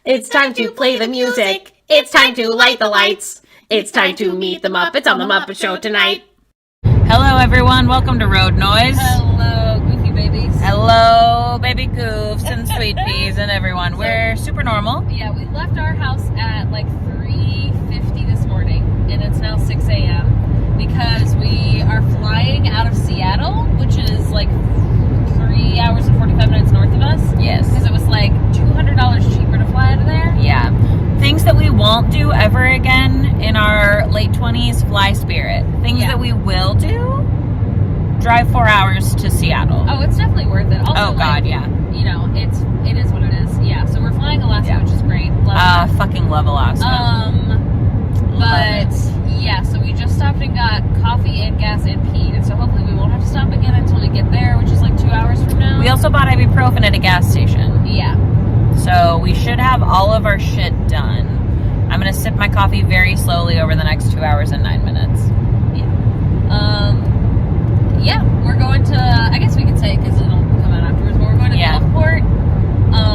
It's time to play the music. It's time to light the lights. It's time to meet the Muppets on the Muppet Show tonight. Hello, everyone. Welcome to Road Noise. Hello, Goofy babies. Hello, baby Goofs and Sweet Peas and everyone. We're super normal. Yeah, we left our house at like 3:50 this morning, and it's now 6 a.m. because we are flying out of Seattle, which is like 3 hours and 45 minutes north of us. Yes. Because it was like $200 cheaper to fly out of there. Yeah. Things that we won't do ever again in our late 20s, fly Spirit. Things that we will do, drive 4 hours to Seattle. Oh, it's definitely worth it. Also, God, yeah. You know, it is what it is. Yeah, so we're flying Alaska, which is great. Fucking love Alaska. But yeah, so we just stopped and got coffee and gas and peed, and so hopefully we won't have to stop again until we get there, which is like 2 hours from now. We also bought ibuprofen at a gas station. Yeah. So we should have all of our shit done. I'm going to sip my coffee very slowly over the next 2 hours and 9 minutes. Yeah, we're going to, I guess we could say, because it'll come out afterwards, but we're going to Gulfport.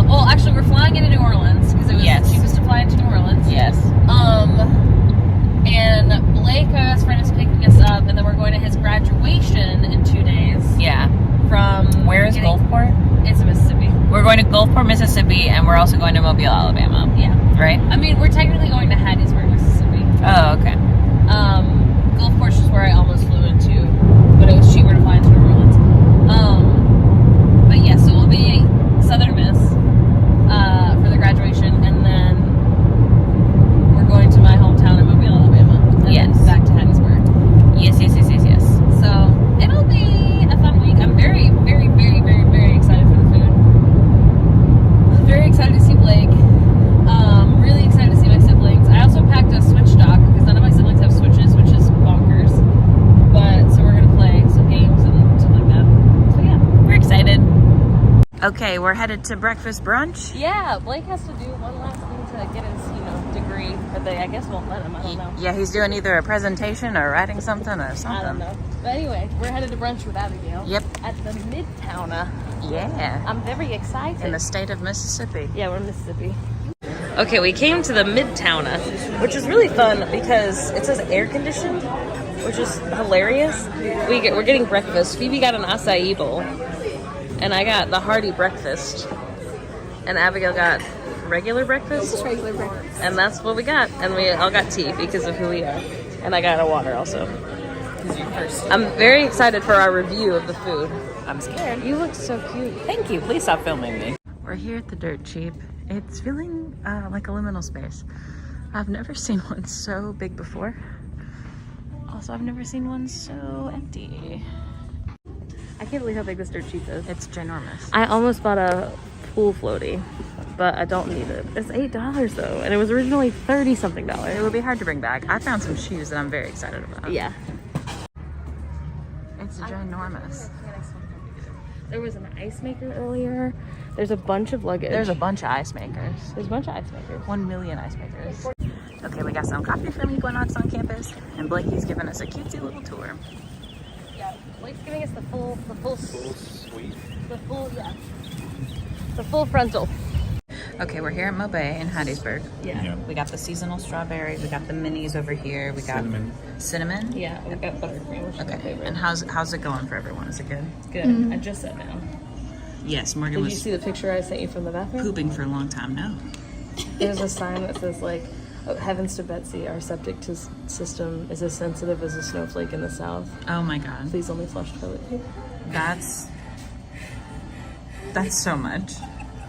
Well, actually, we're flying into New Orleans, because it was the cheapest to fly into New Orleans. Yes. And Blake, his friend, is picking us up, and then we're going to his graduation in 2 days. Yeah. From... Where is Gulfport? It's in Mississippi. We're going to Gulfport, Mississippi, and we're also going to Mobile, Alabama. Yeah. Right? I mean, we're technically going to Hattiesburg, Mississippi. Oh, okay. Gulfport is where I almost flew into, but it was cheaper to fly into New Orleans. But yeah, so we'll be Southern Miss for the graduation, and then we're going to my hometown in Mobile, Alabama. And then back to Hattiesburg. Yes. So it'll be a fun week. I'm very, very, very, very, very excited for the food. I'm very excited to see Blake. Really excited to see my siblings. I also packed a Switch dock because none of my siblings have Switches, which is bonkers. But so we're gonna play some games and stuff like that. So yeah, we're excited. Okay, we're headed to breakfast brunch. Yeah, Blake has to do one last thing to get his, degree, but they, I guess, won't let him. I don't know. Yeah, he's doing either a presentation or writing something or something. I don't know. But anyway, we're headed to brunch with Abigail. Yep. At the Midtowner. Yeah. I'm very excited. In the state of Mississippi. Yeah, we're in Mississippi. Okay, we came to the Midtowner, which is really fun because it says air conditioned, which is hilarious. We're getting breakfast. Phoebe got an acai bowl, and I got the hearty breakfast, and Abigail got regular breakfast. Just regular breakfast. And that's what we got, and we all got tea because of who we are, and I got a water also. I'm very excited for our review of the food. I'm scared. You look so cute. Thank you. Please stop filming me. We're here at the Dirt Cheap. It's feeling like a liminal space. I've never seen one so big before. Also, I've never seen one so empty. I can't believe how big this Dirt Cheap is. It's ginormous. I almost bought a pool floaty, but I don't need it. It's $8 though, and it was originally $30-something. It would be hard to bring back. I found some shoes that I'm very excited about. Yeah. It's ginormous. There was an ice maker earlier. There's a bunch of luggage. There's a bunch of ice makers. There's a bunch of ice makers. 1 million ice makers. Okay, we got some coffee from Equinox on campus, and Blakey's giving us a cutesy little tour. Yeah, Blake's giving us the full suite. The full frontal. Okay, we're here at Mobay in Hattiesburg. Yeah. We got the seasonal strawberries. We got the minis over here. We got cinnamon. Yeah, we got buttercream, which is my favorite. And how's it going for everyone? Is it good? Good. Mm-hmm. I just sat down. Yes, Morgan Did was you see the picture I sent you from the bathroom? pooping for a long time now. There's a sign that says like, oh, heavens to Betsy, our septic system is as sensitive as a snowflake in the south. Oh my god. Please only flush toilet paper. That's so much.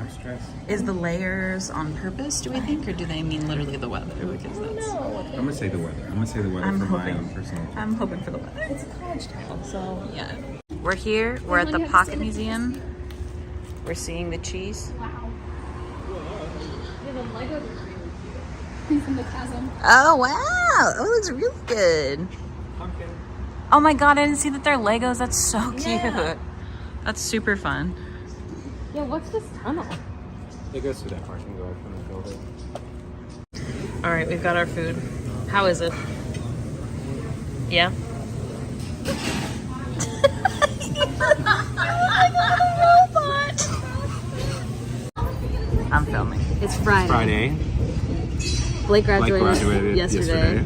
I'm stressed. Is the layers on purpose, do we think, or do they mean literally the weather? Because that's... I'm gonna say the weather. I'm gonna say the weather for my own personal. I'm hoping for the weather. It's a college town, so... Yeah. We're here. We're at the Pocket Museum. We're seeing the cheese. Wow. We have a Lego from the chasm. Oh, wow. Oh, it looks really good. Pumpkin. Oh my god, I didn't see that they're Legos. That's so cute. Yeah. That's super fun. Yeah, what's this tunnel? It goes through that parking garage from the building. All right, we've got our food. How is it? Yeah? Oh my god, a robot! It's Friday. Friday. Blake graduated yesterday.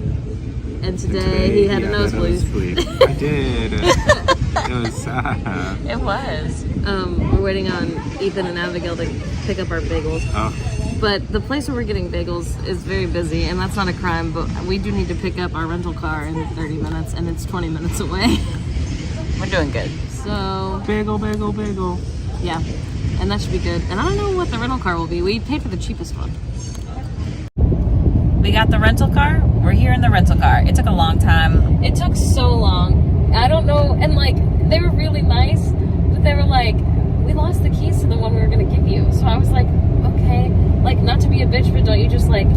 And today he had a nosebleed. I did. It was sad. It was. We're waiting on Ethan and Abigail to pick up our bagels. Oh, But the place where we're getting bagels is very busy, and that's not a crime, but we do need to pick up our rental car in 30 minutes, and it's 20 minutes away. We're doing good. So, bagel, bagel, bagel. yeah. And that should be good. And I don't know what the rental car will be. We paid for the cheapest one. We got the rental car. We're here in the rental car. It took a long time. It took so long. I don't know. And, like, they were really nice, but they were like, we lost the keys to the one we were going to give you. So I was like, okay. Like, not to be a bitch, but don't you just, like,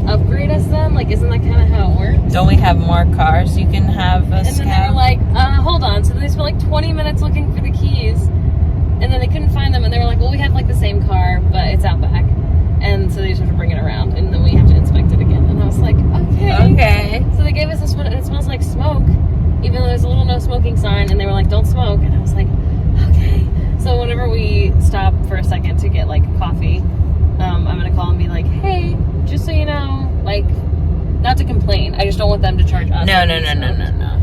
upgrade us then? Like, isn't that kind of how it works? Don't we have more cars you can have us And then they were like, hold on. So they spent like 20 minutes looking for the keys, and then they couldn't find them, and they were like, well, we have like the same car, but it's out back. And so they just have to bring it around, and then we have to inspect it again. And I was like, okay. Okay. So they gave us this one, and it smells like smoke, even though there's a little no smoking sign, and they were like, don't smoke. And I was like, okay. So whenever we stop for a second to get like coffee, I'm going to call and be like, hey, just so you know, like, not to complain. I just don't want them to charge us. No.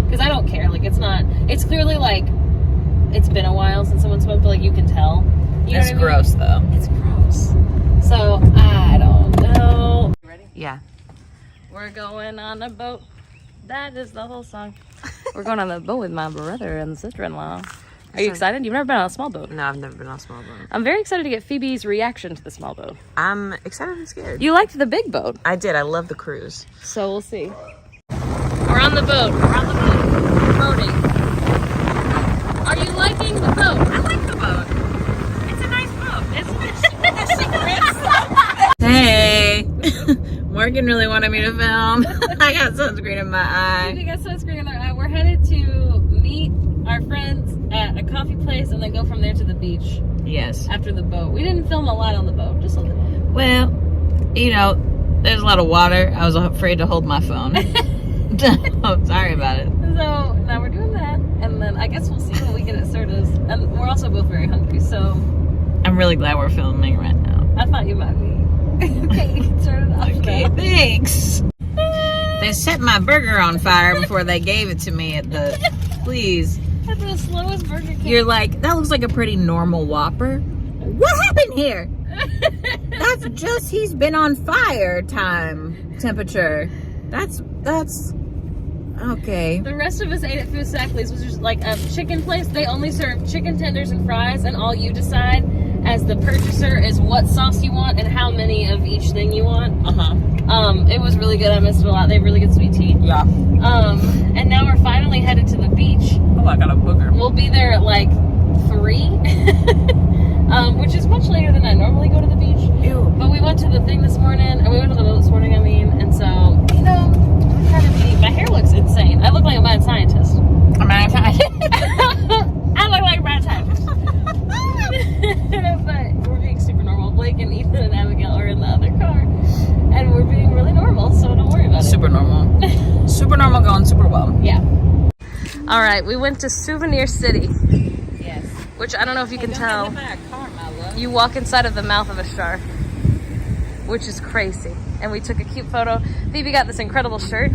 Because I don't care. Like, it's clearly like, it's been a while since someone smoked, but like, you can tell. You know It's what I mean? gross though. It's gross. So, I don't know. You ready? Yeah. We're going on a boat. That is the whole song. We're going on the boat with my brother and sister-in-law. Are you excited? You've never been on a small boat. No, I've never been on a small boat. I'm very excited to get Phoebe's reaction to the small boat. I'm excited and scared. You liked the big boat. I did. I love the cruise. So we'll see. We're on the boat. We're on the boat. Boating. Are you liking the boat? I like the boat. It's a nice boat. Hey. Morgan really wanted me to film. I got sunscreen in my eye. We got sunscreen in our eye. We're headed to meet our friends at a coffee place and then go from there to the beach Yes. after the boat. We didn't film a lot on the boat, just a little. Well, you know, there's a lot of water. I was afraid to hold my phone. I'm sorry about it. So now we're doing that, and then I guess we'll see when we get at Serta's. And we're also both very hungry, so I'm really glad we're filming right now. I thought you might be. Okay, you can turn it off. Okay, now. thanks. They set my burger on fire before they gave it to me at the... Please. That's the slowest Burger King. You're like, that looks like a pretty normal Whopper. What happened here? That's just, he's been on fire temperature. That's, okay. The rest of us ate at Food Sackley's, which is like a chicken place. They only serve chicken tenders and fries, and all you decide as the purchaser is what sauce you want and how many of each thing you want. It was really good. I missed it a lot. They have really good sweet tea. Yeah. And now we're finally headed to the beach. Oh, I got a booger. We'll be there at like 3, which is much later than I normally go to the beach. Ew. But we went to the thing this morning, and we went to the boat this morning, and so, you know, we're trying to be, my hair looks insane. I look like a mad scientist. A mad scientist. I look like a mad scientist. But we're being super normal. Blake and Ethan and Abigail are in the other car, and we're being really normal, so don't worry about it. Super normal. Super normal going super well. Yeah. All right, we went to Souvenir City. Yes. Which I don't know if you can tell. Car, my love. You walk inside of the mouth of a shark, which is crazy. And we took a cute photo. Phoebe got this incredible shirt.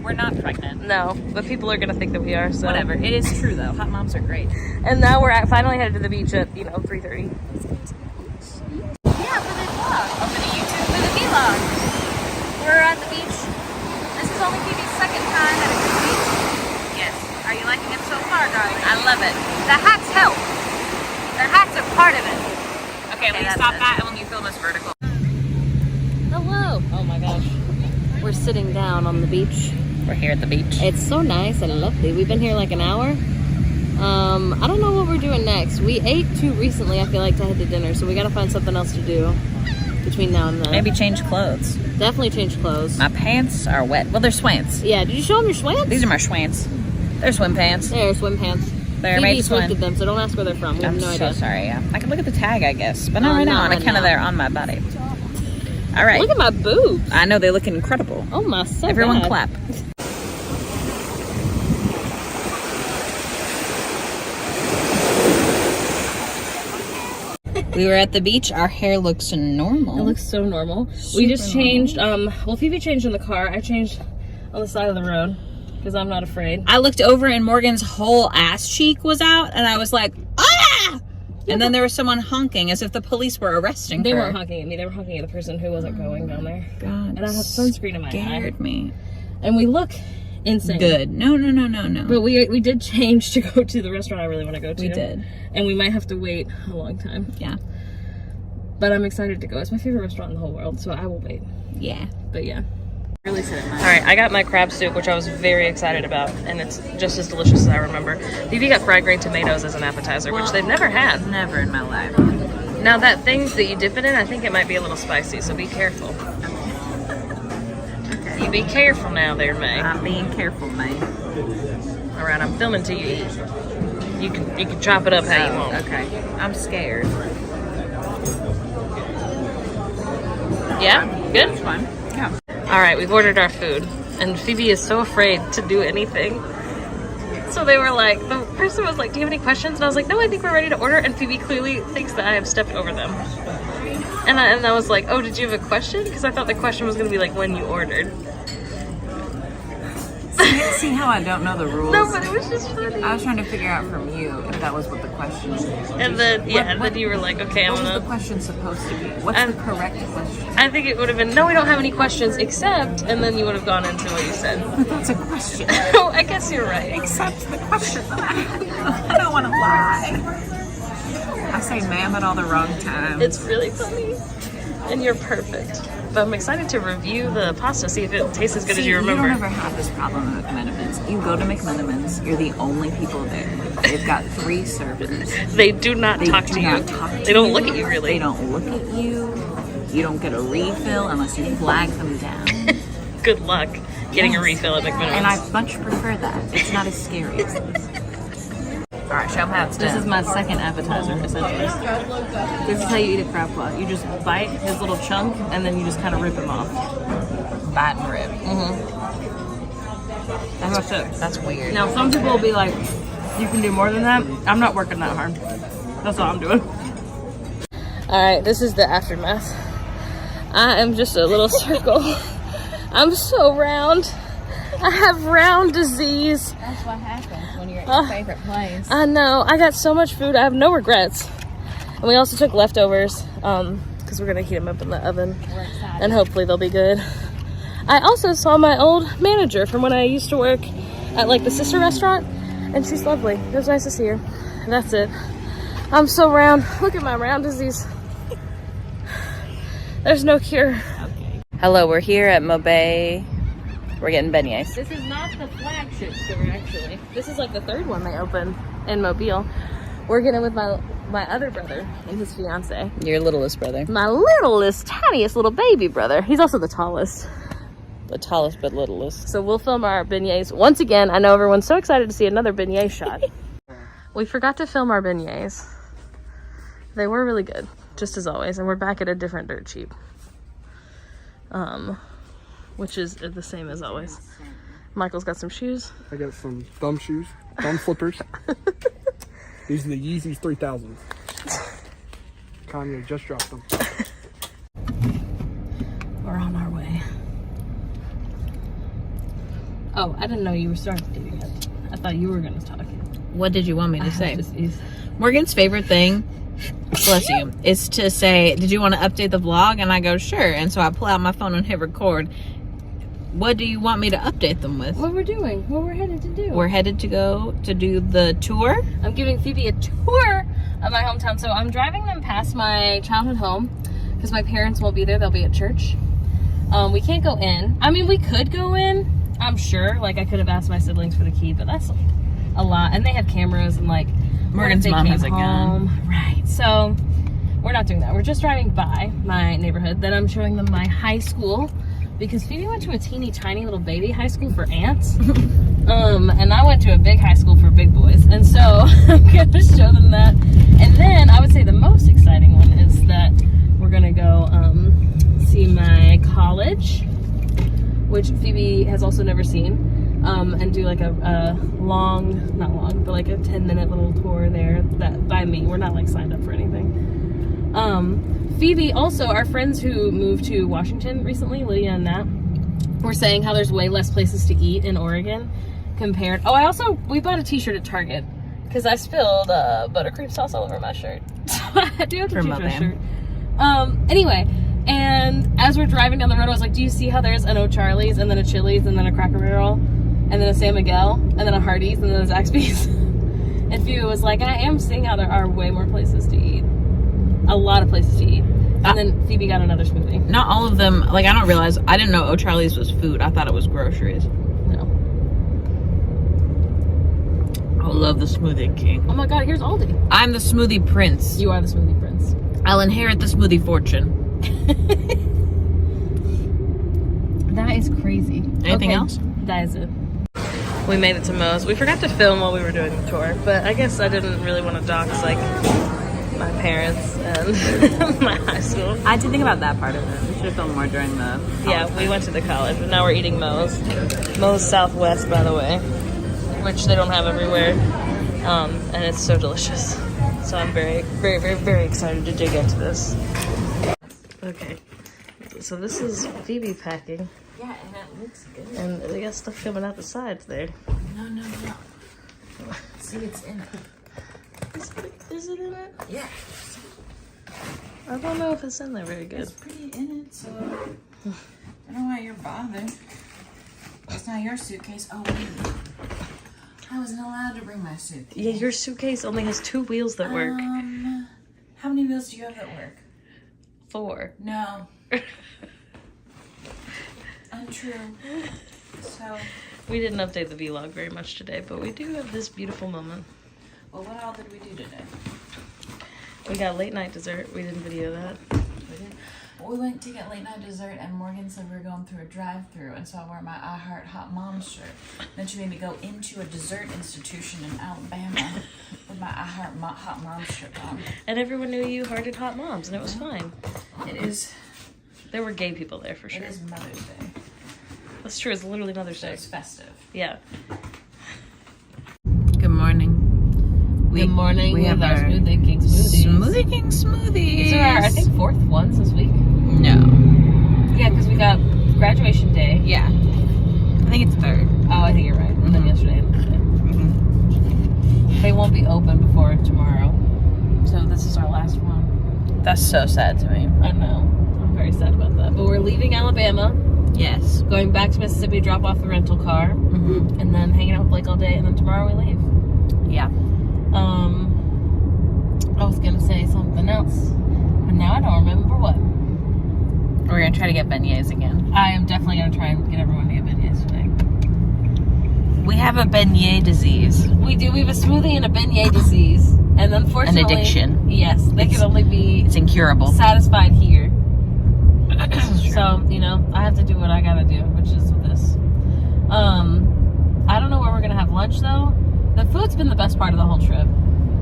We're not pregnant. No, but people are gonna think that we are. So Whatever. It is true though. Hot moms are great. And now we're finally headed to the beach at 3:30. Yeah, for the vlog. Oh, for the YouTube. For the vlog, we're at the beach. This is only Phoebe's second time at a good beach. Yes. Are you liking it so far, darling? I love it. The hats help. The hats are part of it. Okay, let's that's stop it. that and when you film this vertical. Hello. Oh my gosh. We're sitting down on the beach. We're here at the beach. It's so nice and lovely. We've been here like an hour. I don't know what we're doing next. We ate too recently, I feel like, to head to dinner, so we gotta find something else to do between now and then. Maybe change clothes. Definitely change clothes. My pants are wet. Well, they're swants. Yeah, did you show them your swim? These are my swants. They're swim pants. They're swim pants. They're made Phoebe to swim. thrifted them, so don't ask where they're from. We have I'm no so idea. sorry, yeah. I can look at the tag, I guess. But not right now. not On right account of now. they're on my body. All right. Look at my boobs. I know they look incredible. Oh my, so Everyone bad. clap. We were at the beach. Our hair looks normal. It looks so normal. We just changed. Well, Phoebe changed in the car. I changed on the side of the road because I'm not afraid. I looked over and Morgan's whole ass cheek was out, and I was like, ah! And then there was someone honking as if the police were arresting her. They weren't honking at me. They were honking at the person who wasn't going down there. God, and I have sunscreen in my eye. Scared me. And we look insane. Good. No. But we did change to go to the restaurant I really want to go to. We did. And we might have to wait a long time. Yeah. But I'm excited to go. It's my favorite restaurant in the whole world, so I will wait. Yeah. But yeah. Really sit in All right, I got my crab soup, which I was very excited about, and it's just as delicious as I remember. Phoebe got fried green tomatoes as an appetizer, which they've never had. Never in my life. Now that thing that you dip it in, I think it might be a little spicy, so be careful. Okay. You be careful now there, May. I'm being careful, May. All right, I'm filming till you eat. You can chop it up how you want. Okay. I'm scared. Yeah? Good? It's fine. Yeah. All right, we've ordered our food, and Phoebe is so afraid to do anything. So they were like, the person was like, do you have any questions? And I was like, no, I think we're ready to order. And Phoebe clearly thinks that I have stepped over them. And I was like, oh, did you have a question? Because I thought the question was going to be like when you ordered. See how I don't know the rules? No, but it was just funny. I was trying to figure out from you if that was what the question was. And then, and then you were like, okay, I'm What was gonna... the question supposed to be? What's the correct question? I think it would have been, no, we don't have any questions except, and then you would have gone into what you said. That's a question. Oh, I guess you're right. Except the question that I have. I don't want to lie. I say ma'am at all the wrong times. It's really funny. And you're perfect. But I'm excited to review the pasta, see if it tastes as good as you remember. You don't ever have this problem at McMenamins. You go to McMenamins, you're the only people there. They've got 3 servers. They do not talk to you. They don't look at you, really. They don't look at you. You don't get a refill unless you flag them down. Good luck getting a refill at McMenamins. And I much prefer that. It's not as scary as this. All right, show them how it's done. This is my second appetizer, essentially. This is how you eat a crab claw. You just bite his little chunk, and then you just kind of rip him off. Bite and rip. That's it. That's weird. Now, some people will be like, you can do more than that. I'm not working that hard. That's all I'm doing. All right, this is the aftermath. I am just a little circle. I'm so round. I have round disease. That's what happens when you're at your favorite place. I know. I got so much food. I have no regrets. And we also took leftovers because we're going to heat them up in the oven. We're excited. And hopefully they'll be good. I also saw my old manager from when I used to work at like the sister restaurant. And she's lovely. It was nice to see her. And that's it. I'm so round. Look at my round disease. There's no cure. Okay. Hello, we're here at Mobay. We're getting beignets. This is not the flagship store, actually. This is like the 3rd one they opened in Mobile. We're getting with my other brother and his fiance. Your littlest brother. My littlest, tiniest little baby brother. He's also the tallest. The tallest but littlest. So we'll film our beignets. Once again, I know everyone's so excited to see another beignet shot. We forgot to film our beignets. They were really good, just as always. And we're back at a different dirt cheap. Which is the same as always. Michael's got some shoes. I got some thumb shoes, thumb flippers. These are the Yeezys 3000. Kanye just dropped them. We're on our way. Oh, I didn't know you were starting to do yet. I thought you were going to talk. What did you want me to say? Morgan's favorite thing, bless you, is to say, did you want to update the vlog? And I go, sure. And so I pull out my phone and hit record. What do you want me to update them with? What we're doing, what we're headed to do. We're headed to go to do the tour. I'm giving Phoebe a tour of my hometown. So I'm driving them past my childhood home because my parents won't be there. They'll be at church. We can't go in. I mean, we could go in, I'm sure. Like, I could have asked my siblings for the key, but that's a lot. And they have cameras and like, Morgan's mom has a gun. Right. So we're not doing that. We're just driving by my neighborhood. Then I'm showing them my high school because Phoebe went to a teeny tiny little baby high school for ants. And I went to a big high school for big boys. And so I'm going to show them that. And then I would say the most exciting one is that we're going to go see my college, which Phoebe has also never seen. And do like a not long, but like a 10-minute little tour there that by me. We're not like signed up for anything. Phoebe, also, our friends who moved to Washington recently, Lydia and Nat, were saying how there's way less places to eat in Oregon compared. Oh, we bought a t-shirt at Target because I spilled buttercream sauce all over my shirt. I do have to change my shirt. Anyway, and as we're driving down the road, I was like, do you see how there's an O'Charlie's and then a Chili's and then a Cracker Barrel and then a San Miguel and then a Hardee's and then a Zaxby's? And Phoebe was like, I am seeing how there are way more places to eat. A lot of places to eat. And then Phoebe got another smoothie. Not all of them, like, I don't realize, I didn't know O'Charlie's was food. I thought it was groceries. No. I love the Smoothie King. Oh my god, here's Aldi. I'm the Smoothie Prince. You are the Smoothie Prince. I'll inherit the smoothie fortune. That is crazy. Anything else? That is it. We made it to Moe's. We forgot to film while we were doing the tour, but I guess I didn't really want to dox, like, my parents and my high school. I did think about that part of it. We should have filmed more during the Yeah, we went to the college, but now we're eating Moe's. Moe's Southwest, by the way, which they don't have everywhere, and it's so delicious. So I'm very, very, very, very excited to dig into this. Okay, so this is Phoebe packing. Yeah, and it looks good. And they got stuff coming out the sides there. No. See, it's in it. Is it in it? Yeah. I don't know if it's in there very good. It's pretty in it, so I don't know why you're bothered. It's not your suitcase. Oh, wait. I wasn't allowed to bring my suitcase. Yeah, your suitcase only has 2 wheels that work. How many wheels do you have that work? 4. No. Untrue. So, We didn't update the vlog very much today, but we do have this beautiful moment. well, what all did we do today? We got late night dessert. We didn't video that. We did. We went to get late night dessert, and Morgan said we were going through a drive-through, and so I wore my I Heart Hot Mom shirt. Then she made me go into a dessert institution in Alabama with my I Heart Hot Mom shirt on. And everyone knew you hearted hot moms, and it was fine. It is. There were gay people there for sure. It is Mother's Day. That's true. It's literally Mother's So Day. it's festive. Yeah. Good morning. Good morning. We have our our Smoothie King smoothies. Smoothie King smoothies. These are our, I think, 4th ones this week. No. Yeah, because we got graduation day. Yeah. I think it's 3rd. Oh, I think you're right. And then yesterday and today. They won't be open before tomorrow. So this is our last one. That's so sad to me. I know. I'm very sad about that. But we're leaving Alabama, Yes. going back to Mississippi to drop off the rental car, Mm-hmm. and then hanging out with Blake all day, and then tomorrow we leave. Yeah. I was gonna say something else, but now I don't remember what. We're gonna try to get beignets again. I am definitely gonna try and get everyone to get beignets today. We have a beignet disease. We do. We have a smoothie and a beignet disease, and unfortunately, An addiction. Yes, they can only be It's incurable. satisfied here. So, you know, I have to do what I gotta do, which is this. I don't know where we're gonna have lunch though. The food's been the best part of the whole trip.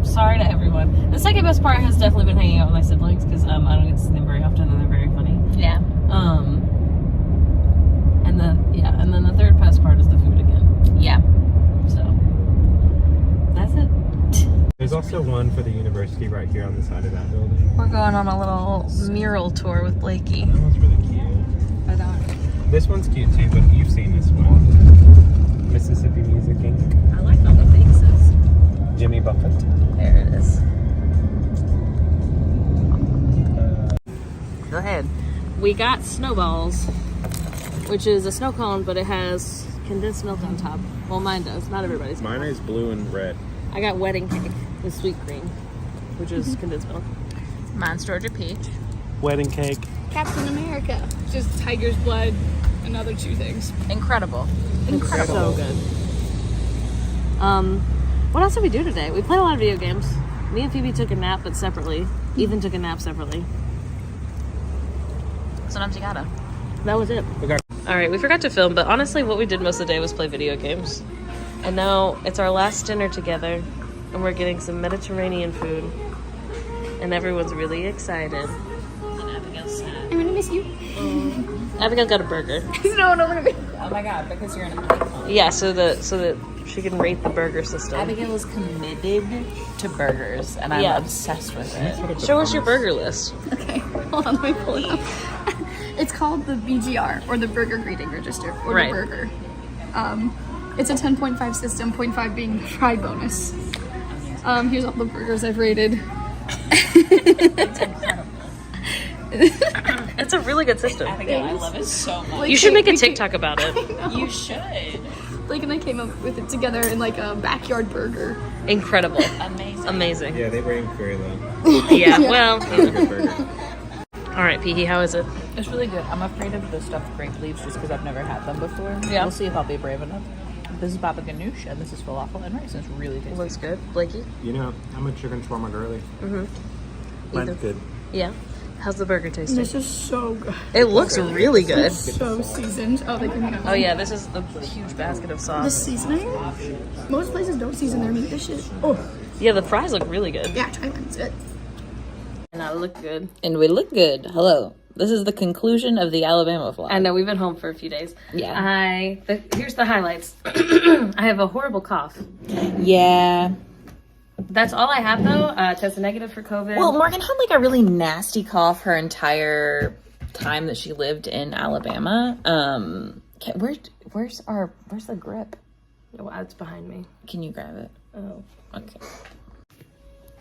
Sorry to everyone. The second best part has definitely been hanging out with my siblings because I don't get to see them very often and they're very funny. Yeah. And then the third best part is the food again. Yeah. So that's it. There's also one for the university right here on the side of that building. We're going on a little mural tour with Blakey. That one's really cute. Right on. This one's cute too, but you've seen this one. Mississippi Music Inc. I like all the faces. Jimmy Buffett. There it is. Go ahead. We got snowballs, which is a snow cone, but it has condensed milk on top. Well, mine does. Not everybody's. Mine is blue and red. I got wedding cake with sweet cream, which is condensed milk. Mine's Georgia Peach. Wedding cake. Captain America. Just tiger's blood and other 2 things. Incredible. So good. What else did we do today? We played a lot of video games. Me and Phoebe took a nap, but separately. Ethan took a nap separately. Sometimes you gotta. That was it. Alright, we forgot to film, but honestly what we did most of the day was play video games. And now it's our last dinner together, and we're getting some Mediterranean food. And everyone's really excited. And Abigail's sad. I'm gonna miss you. Abigail got a burger. No, I'm gonna be. Oh my god, because you're in a honeycomb. Yeah, so that She can rate the burger system. Abigail is committed to burgers, and I'm obsessed with it. Show us your burger list. Okay, hold on, let me pull it up. It's called the BGR, or the Burger Greeting Register, or Right. the burger. It's a 10.5 system, 0.5 being pride bonus. Here's all the burgers I've rated. It's a really good system. Abigail, I love it so much. Like, You should make a we came- TikTok about it. You should. Like, and I came up with it together in like a backyard burger. Incredible. Amazing. Amazing. Yeah, they rank very low. Yeah, well. It's a good burger. All right, Pee, how is it? It's really good. I'm afraid of the stuffed grape leaves just because I've never had them before. Yeah. We'll see if I'll be brave enough. This is baba ganoush, and this is falafel and rice. And it's really tasty. Looks good. Blakey? You know, I'm a chicken shawarma girly. Mine's good. Yeah. How's the burger tasting? This is so good. It looks really good. So seasoned. Oh, they give me Oh yeah, this is the huge basket of the sauce. seasoning. Most places don't season their meat. This shit. Oh, Yeah, the fries look really good. yeah, try mine. It's good. And I look good. And we look good. Hello. This is the conclusion of the Alabama vlog. I know, we've been home for a few days. Yeah. Here's the highlights. I have a horrible cough. Yeah. That's all I have though. Tested negative for COVID. Well, Morgan had like a really nasty cough her entire time that she lived in Alabama. Where's the grip? Oh, it's behind me. Can you grab it? Oh. Okay.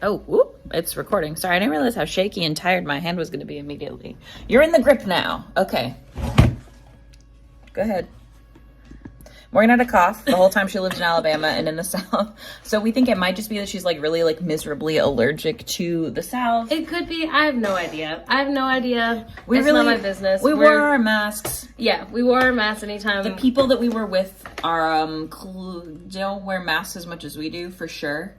Oh, whoop, it's recording. Sorry, I didn't realize how shaky and tired my hand was going to be immediately. You're in the grip now. Okay. Go ahead. Morgan had a cough the whole time she lived in Alabama and in the South. So we think it might just be that she's like really like miserably allergic to the South. It could be. I have no idea. It's really- not my business. We wore our masks. Yeah, we wore our masks anytime. The people that we were with are don't wear masks as much as we do, for sure.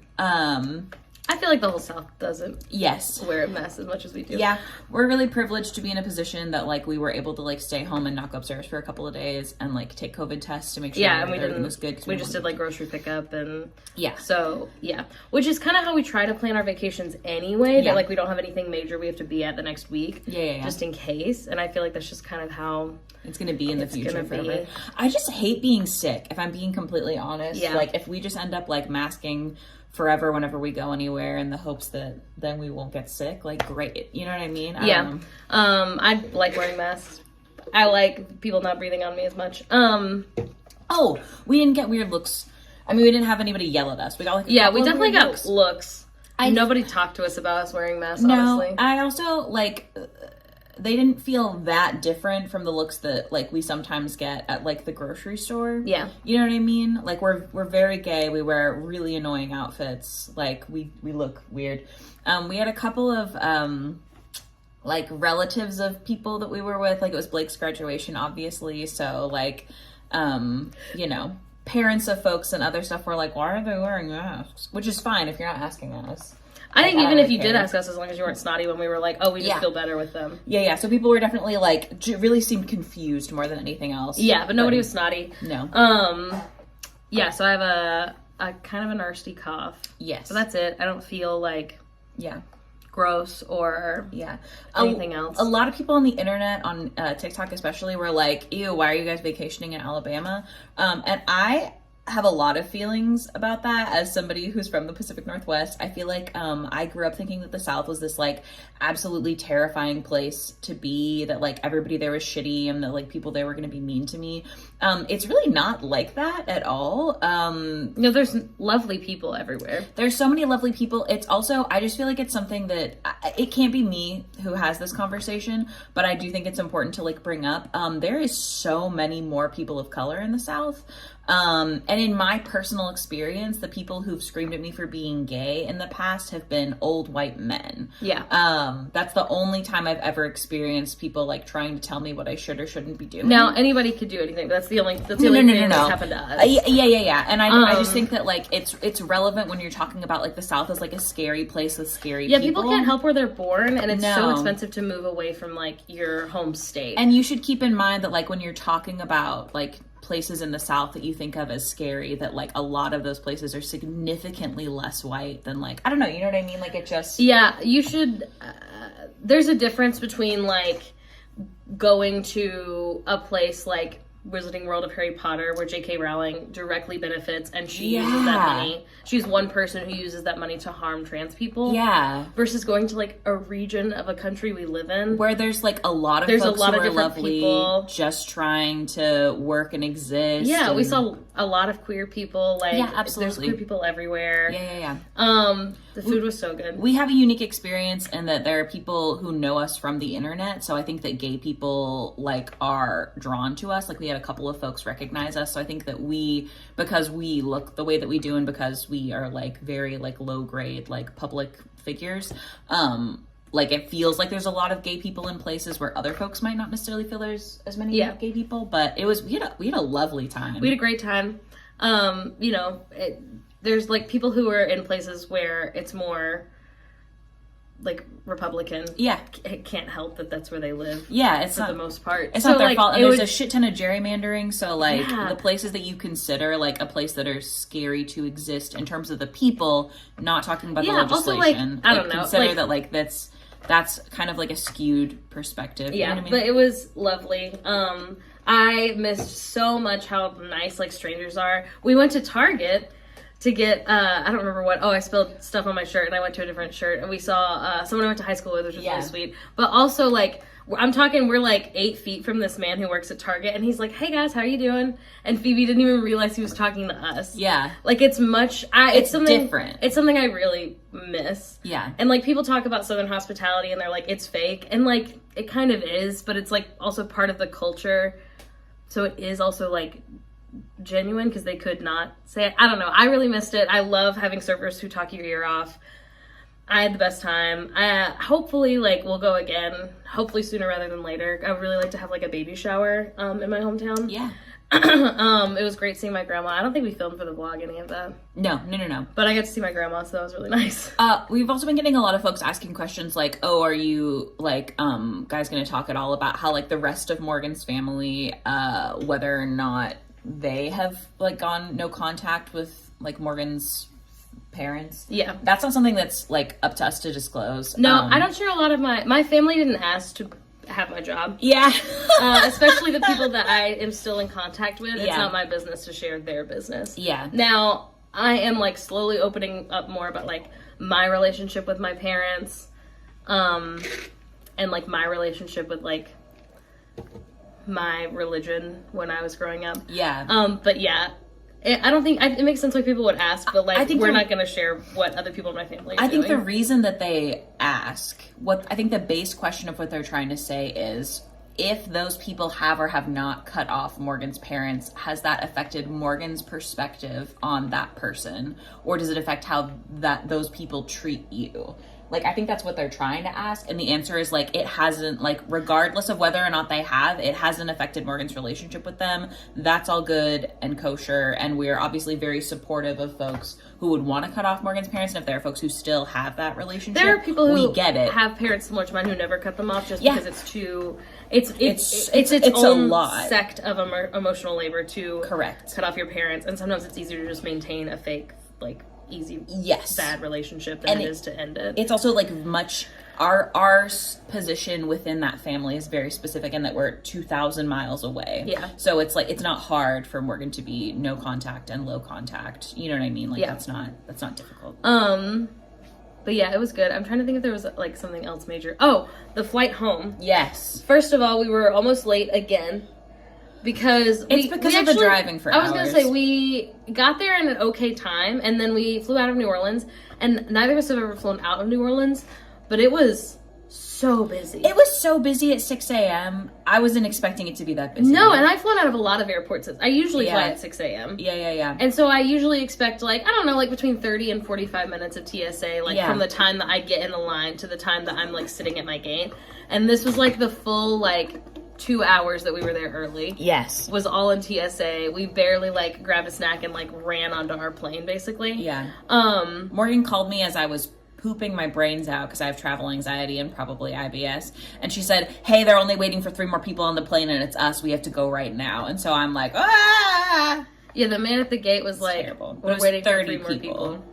I feel like the whole South doesn't Yes. wear a mask as much as we do. Yeah, we're really privileged to be in a position that like we were able to like stay home and knock upstairs for a couple of days and like take COVID tests to make sure Yeah, and we everything didn't. was good. 'cause We just did wanted- like grocery pickup and Yeah. So yeah, which is kind of how we try to plan our vacations anyway. Yeah. That like we don't have anything major we have to be at the next week. Yeah. Just in case. And I feel like that's just kind of how. It's gonna be in the It's future gonna forever. be. I just hate being sick. If I'm being completely honest, Yeah. like if we just end up like masking forever whenever we go anywhere in the hopes that then we won't get sick, like great, you know what I mean? I Yeah. don't know. I like wearing masks. I like people not breathing on me as much. Oh, we didn't get weird looks. I mean, we didn't have anybody yell at us. We got like a Yeah, couple we of definitely weird got looks. Nobody talked to us about us wearing masks, No, honestly. I also like they didn't feel that different from the looks that like we sometimes get at like the grocery store. Yeah. You know what I mean? Like we're very gay. We wear really annoying outfits. Like we look weird. We had a couple of like relatives of people that we were with. Like it was Blake's graduation, obviously. So like you know, parents of folks and other stuff were like, why are they wearing masks? Which is fine if you're not asking us. I think Like, even I if you don't did care. ask us, as long as you weren't snotty when we were like, oh, we just Yeah. feel better with them. Yeah. So people were definitely like really seemed confused more than anything else. Yeah, but nobody was snotty. No. Yeah, so I have a kind of a nasty cough. Yes. So that's it. I don't feel like Yeah. gross or Yeah. anything else. A lot of people on the internet, on TikTok especially, were like, ew, why are you guys vacationing in Alabama? And I have a lot of feelings about that as somebody who's from the Pacific Northwest. I feel like I grew up thinking that the South was this like absolutely terrifying place to be, that like everybody there was shitty and that like people there were going to be mean to me. It's really not like that at all. No, there's lovely people everywhere. There's so many lovely people. It's also, I just feel like it's something that it can't be me who has this conversation, but I do think it's important to like bring up. There is so many more people of color in the South. And in my personal experience, the people who've screamed at me for being gay in the past have been old white men. Yeah. That's the only time I've ever experienced people like trying to tell me what I should or shouldn't be doing. Now, anybody could do anything, but that's the only No. thing that's happened to us. Yeah. And I just think that like it's relevant when you're talking about like the South as like a scary place with scary Yeah, people. people can't help where they're born, and it's so No. expensive to move away from like your home state. And you should keep in mind that like when you're talking about like places in the South that you think of as scary, that like a lot of those places are significantly less white than like, I don't know, you know what I mean? Like it just... Yeah, you should. There's a difference between like going to a place like Wizarding World of Harry Potter, where J.K. Rowling directly benefits, and she uses that money. She's one person who uses that money to harm trans people. Yeah. Versus going to like a region of a country we live in, where there's like a lot of folks who are lovely, people just trying to work and exist. Yeah, we saw a lot of queer people. Like, absolutely. There's queer people everywhere. Yeah. The food was so good. We have a unique experience in that there are people who know us from the internet. So I think that gay people like are drawn to us. Like we had a couple of folks recognize us. So I think that because we look the way that we do and because we are like very like low grade, like public figures, like it feels like there's a lot of gay people in places where other folks might not necessarily feel there's as many gay people, but we had a lovely time. We had a great time. There's like people who are in places where it's more like Republican. Yeah. It can't help that that's where they live. Yeah, it's for not the most part. It's not their fault. And there's a shit ton of gerrymandering. So like the places that you consider like a place that are scary to exist in terms of the people, not talking about the legislation. Also, I don't know. Consider that like that's kind of like a skewed perspective. Yeah, you know what I mean? But it was lovely. I missed so much how nice like strangers are. We went to Target to get I don't remember what. I spilled stuff on my shirt and I went to a different shirt, and we saw someone I went to high school with, which was really sweet. But also like we're like 8 feet from this man who works at Target, and he's like, "Hey guys, how are you doing?" And Phoebe didn't even realize he was talking to us. Yeah, like it's something different. It's something I really miss. Yeah, and like people talk about Southern hospitality and they're like it's fake, and like it kind of is, but it's like also part of the culture, so it is also like genuine because they could not say it. I don't know. I really missed it. I love having servers who talk your ear off. I had the best time. Hopefully, like, we'll go again. Hopefully sooner rather than later. I would really like to have, like, a baby shower in my hometown. Yeah. It was great seeing my grandma. I don't think we filmed for the vlog any of that. No. But I got to see my grandma, so that was really nice. We've also been getting a lot of folks asking questions like, oh, are you, like, guys gonna talk at all about how, like, the rest of Morgan's family, whether or not they have, like, gone no contact with, like, Morgan's parents? Yeah. That's not something that's, like, up to us to disclose. No, I don't share a lot of my family didn't ask to have my job. Yeah. Especially the people that I am still in contact with. It's not my business to share their business. Yeah. Now, I am, like, slowly opening up more about, like, my relationship with my parents, and, like, my relationship with, like, my religion when I was growing up. Yeah. But yeah, I don't think it makes sense why people would ask, but like I think we're not going to share what other people in my family are I think doing. the reason that they ask, I think the base question of what they're trying to say is, if those people have or have not cut off Morgan's parents, has that affected Morgan's perspective on that person? Or does it affect how those people treat you? Like, I think that's what they're trying to ask. And the answer is, like, it hasn't, like, regardless of whether or not they have, it hasn't affected Morgan's relationship with them. That's all good and kosher. And we're obviously very supportive of folks who would want to cut off Morgan's parents. And if there are folks who still have that relationship, there are people who get it. have parents similar to mine who never cut them off just because it's too... It's It's own a lot. sect of emotional labor to Correct. cut off your parents. And sometimes it's easier to just maintain a fake, like, easy bad relationship than it is to end it. It's also like our position within that family is very specific in that we're 2,000 miles away. Yeah. So it's like it's not hard for Morgan to be no contact and low contact. You know what I mean? Like that's not difficult. But yeah, it was good. I'm trying to think if there was like something else major. Oh, the flight home. Yes. First of all, we were almost late again. Because of the driving for hours. I was gonna say we got there in an okay time, and then we flew out of New Orleans, and neither of us have ever flown out of New Orleans, but it was so busy. It was so busy at 6 a.m. I wasn't expecting it to be that busy. No, and I've flown out of a lot of airports. I usually fly at 6 a.m. Yeah. And so I usually expect, like, I don't know, like between 30 and 45 minutes of TSA, like from the time that I get in the line to the time that I'm like sitting at my gate. And this was like the full like 2 hours that we were there early. Yes. Was all in TSA. We barely like grabbed a snack and like ran onto our plane basically. Yeah. Morgan called me as I was pooping my brains out because I have travel anxiety and probably IBS. And she said, hey, they're only waiting for 3 more people on the plane and it's us. We have to go right now. And so I'm like, ah! Yeah, the man at the gate was like, terrible. We're waiting for 3 more people.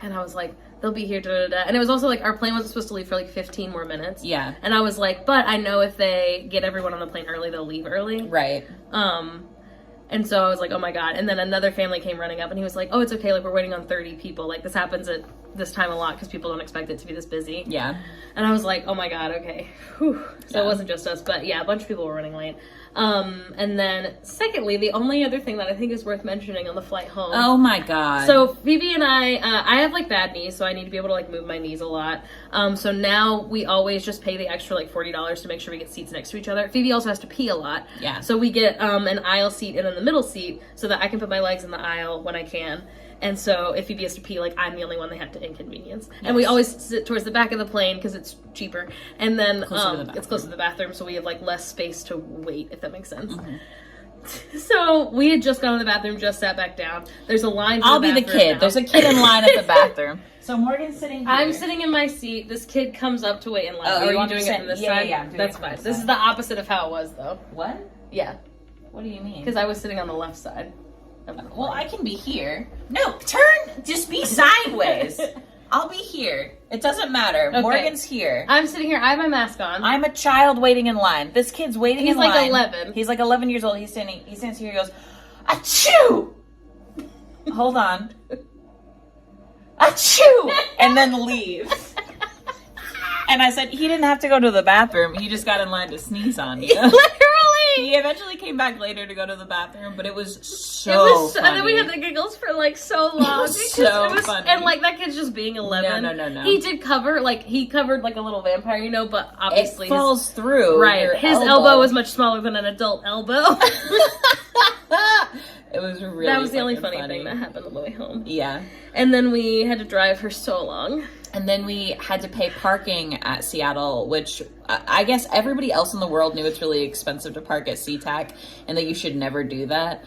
And I was like, they'll be here, da-da-da. And it was also like, our plane wasn't supposed to leave for like 15 more minutes. Yeah. And I was like, but I know if they get everyone on the plane early, they'll leave early. Right. And so I was like, oh my God. And then another family came running up and he was like, oh, it's okay. Like, we're waiting on 30 people. Like, this happens at this time a lot because people don't expect it to be this busy. Yeah. And I was like, oh my God, okay. Whew. So it wasn't just us, but yeah, a bunch of people were running late. And then secondly, the only other thing that I think is worth mentioning on the flight home. Oh my God. So Phoebe and I have like bad knees, so I need to be able to like move my knees a lot. So now we always just pay the extra like $40 to make sure we get seats next to each other. Phoebe also has to pee a lot. Yeah. So we get an aisle seat and then the middle seat so that I can put my legs in the aisle when I can. And so if Phoebe has to pee, like, I'm the only one they have to inconvenience. Yes. And we always sit towards the back of the plane because it's cheaper. And then it's close to the bathroom, so we have, like, less space to wait, if that makes sense. Mm-hmm. So we had just gone to the bathroom, just sat back down. There's a line for I'll the be the bathroom kid. now. There's a kid in line at the bathroom. So Morgan's sitting here. I'm sitting in my seat. This kid comes up to wait in line. Oh, are you doing it from this side? Yeah, That's fine. This is the opposite of how it was, though. What? Yeah. What do you mean? Because I was sitting on the left side. Well, I can be here. No, turn. Just be sideways. I'll be here. It doesn't matter. Okay. Morgan's here. I'm sitting here. I have my mask on. I'm a child waiting in line. This kid's waiting in line. He's like 11. He's like 11 years old. He stands here. He goes, achoo! Hold on. Achoo! And then leaves. And I said, he didn't have to go to the bathroom. He just got in line to sneeze on you. Literally! He eventually came back later to go to the bathroom, but it was so funny. And then we had the giggles for like so long. Funny. And like that kid's just being 11. No. He did cover, like he covered like a little vampire, you know, but obviously it falls through. Right. His elbow was much smaller than an adult elbow. It was really That was the only funny thing that happened on the way home. Yeah. And then we had to drive for so long. And then we had to pay parking at Seattle, which I guess everybody else in the world knew it's really expensive to park at SeaTac and that you should never do that.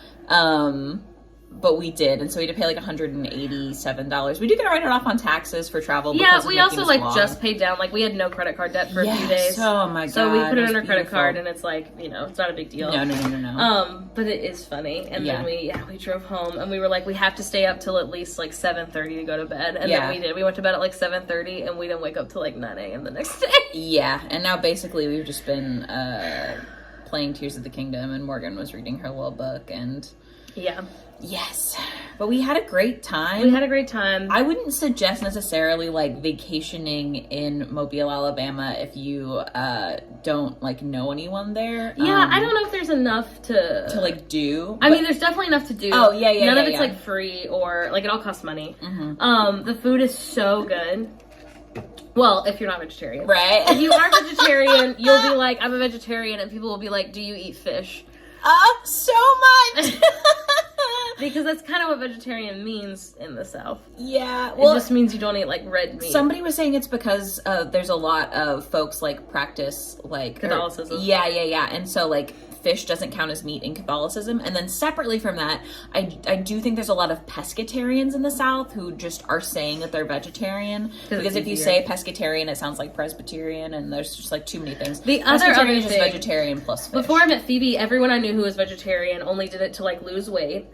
But we did, and so we had to pay like $187. We do get to write it off on taxes for travel. Yeah, we also like just paid down. Like we had no credit card debt for a few days. Oh my god! So we put it on our credit card, and it's like, you know, it's not a big deal. No. But it is funny. And then we drove home, and we were like, we have to stay up till at least like 7:30 to go to bed, and then we did. We went to bed at like 7:30, and we didn't wake up till like 9 a.m. the next day. Yeah, and now basically we've just been playing Tears of the Kingdom, and Morgan was reading her little book, and yes, but we had a great time. I wouldn't suggest necessarily like vacationing in Mobile, Alabama if you don't like know anyone there. Yeah, I don't know if there's enough to like do. I mean, there's definitely enough to do. Oh yeah. None of it's like free or like it all costs money. Mm-hmm. The food is so good. Well, if you're not vegetarian, right? If you are vegetarian, you'll be like, I'm a vegetarian, and people will be like, do you eat fish? So much. Because that's kind of what vegetarian means in the South. Yeah. Well, it just means you don't eat like red meat. Somebody was saying it's because there's a lot of folks like practice like Catholicism. Yeah. And so like fish doesn't count as meat in Catholicism. And then separately from that, I do think there's a lot of pescatarians in the South who just are saying that they're vegetarian. Because if you say pescatarian, it sounds like Presbyterian, and there's just like too many things. The other is thing, vegetarian plus fish. Before I met Phoebe, everyone I knew who was vegetarian only did it to like lose weight.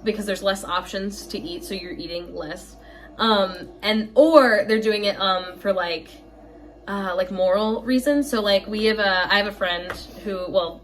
Because there's less options to eat, so you're eating less. Or they're doing it for like moral reasons. So like I have a friend who, well,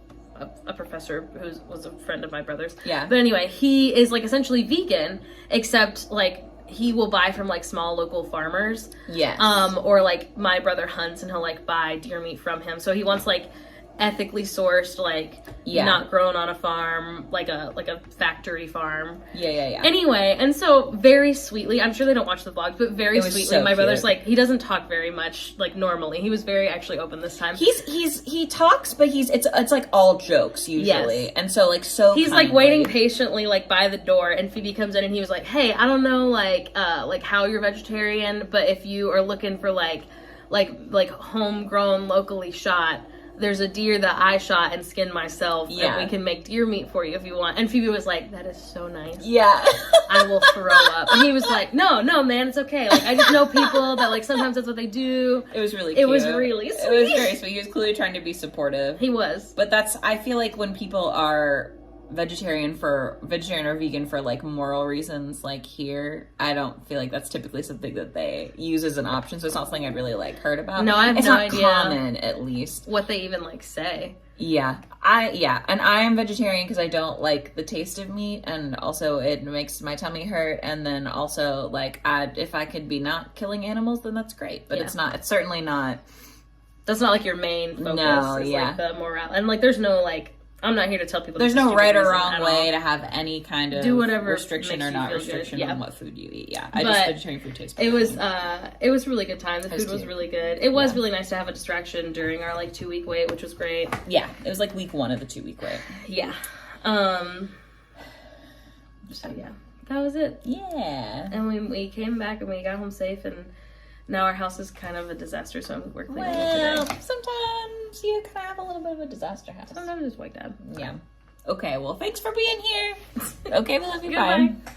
a professor who was a friend of my brother's. Yeah. But anyway, he is like essentially vegan, except like he will buy from like small local farmers. Yes. Or like my brother hunts and he'll like buy deer meat from him. So he wants like ethically sourced, like not grown on a farm, like a factory farm. Yeah. Anyway, and so very sweetly, I'm sure they don't watch the vlogs, but very sweetly, so my brother's cute. like, he doesn't talk very much like normally. He was very actually open this time. He talks, but it's like all jokes usually, and so like he's like waiting patiently like by the door, and Phoebe comes in and he was like, hey, I don't know like how you're vegetarian, but if you are looking for like homegrown, locally shot, there's a deer that I shot and skinned myself, and we can make deer meat for you if you want. And Phoebe was like, that is so nice. Yeah. I will throw up. And he was like, no, man, it's okay. Like, I just know people that, like, sometimes that's what they do. It was really cute. It was really sweet. It was very sweet. He was clearly trying to be supportive. He was. But I feel like when people are vegetarian or vegan for like moral reasons, like here, I don't feel like that's typically something that they use as an option. So it's not something I'd really like heard about. No, I have it's no not idea common, at least. what they even like say. Yeah, and I am vegetarian because I don't like the taste of meat, and also it makes my tummy hurt. And then also, like, if I could be not killing animals, then that's great. But it's not. It's certainly not. That's not like your main focus. No, is, yeah. Like the morale, and like there's no like. I'm not here to tell people. There's this is no stupid right or reason wrong at way all. to have any kind of Do whatever restriction makes or you not feel good. restriction Yeah. on what food you eat. Yeah, But vegetarian food tastes better. It was really good time. The food was cute. really good. It was really nice to have a distraction during our like 2-week wait, which was great. Yeah, it was like week 1 of the 2-week wait. Yeah. So yeah, that was it. Yeah. And we came back and we got home safe, and now our house is kind of a disaster. So we're cleaning it Well, today. sometimes you can have a little bit of a disaster house. Sometimes it's like that. Yeah. Okay, well, thanks for being here. Okay, we love you. Goodbye. Bye.